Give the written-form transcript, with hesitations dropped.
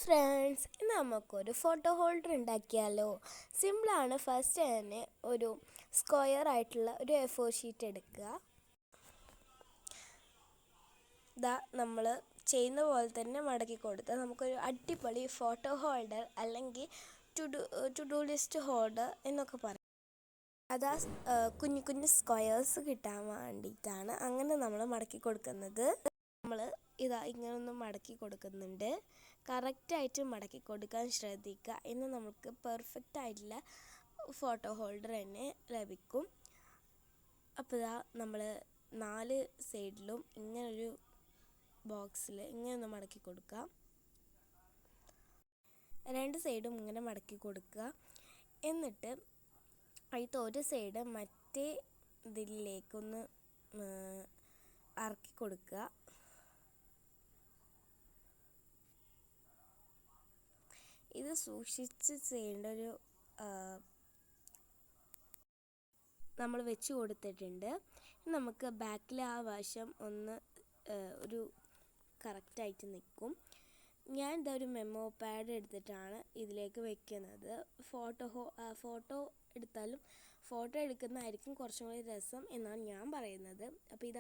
Friends, ഇന്ന് നമുക്കൊരു photo holder ഉണ്ടാക്കിയാലോ? സിമ്പിളാണ്. ഫസ്റ്റ് തന്നെ ഒരു സ്ക്വയർ ആയിട്ടുള്ള ഒരു A4 ഷീറ്റ് എടുക്കുക. നമ്മൾ ചെയ്യുന്ന പോലെ തന്നെ മടക്കി കൊടുത്താൽ നമുക്കൊരു അടിപൊളി ഫോട്ടോ ഹോൾഡർ അല്ലെങ്കിൽ ടു ഡു ലിസ്റ്റ് ഹോൾഡർ എന്നൊക്കെ പറയും. കുഞ്ഞു കുഞ്ഞു സ്ക്വയേഴ്സ് കിട്ടാൻ വേണ്ടിയിട്ടാണ് അങ്ങനെ നമ്മൾ മടക്കി കൊടുക്കുന്നത്. നമ്മൾ ഇങ്ങനൊന്ന് മടക്കി കൊടുക്കുന്നുണ്ട്. കറക്റ്റായിട്ട് മടക്കി കൊടുക്കാൻ ശ്രദ്ധിക്കുക. ഇന്ന് നമുക്ക് പെർഫെക്റ്റ് ആയിട്ടുള്ള ഫോട്ടോ ഹോൾഡർ തന്നെ ലഭിക്കും. അപ്പോൾ നമ്മൾ 4 സൈഡിലും ഇങ്ങനൊരു ബോക്സിൽ ഇങ്ങനെ മടക്കി കൊടുക്കുക. 2 സൈഡും ഇങ്ങനെ മടക്കി കൊടുക്കുക. എന്നിട്ട് അതിലത്തെ ഒരു സൈഡ് മറ്റേ ഇതിലേക്കൊന്ന് ഇറക്കി കൊടുക്കുക. ഇത് സൂക്ഷിച്ച് ചെയ്യേണ്ട ഒരു നമ്മൾ വെച്ച് കൊടുത്തിട്ടുണ്ട്. നമുക്ക് ബാക്കിൽ ആ വശം ഒരു കറക്റ്റായിട്ട് നിൽക്കും. ഞാൻ ഇതൊരു മെമ്മോ പാഡ് എടുത്തിട്ടാണ് ഇതിലേക്ക് വെക്കുന്നത്. ഫോട്ടോ എടുത്താലും ഫോട്ടോ എടുക്കുന്നതായിരിക്കും കുറച്ചും കൂടി രസം എന്നാണ് ഞാൻ പറയുന്നത്. അപ്പോൾ ഇതാണ്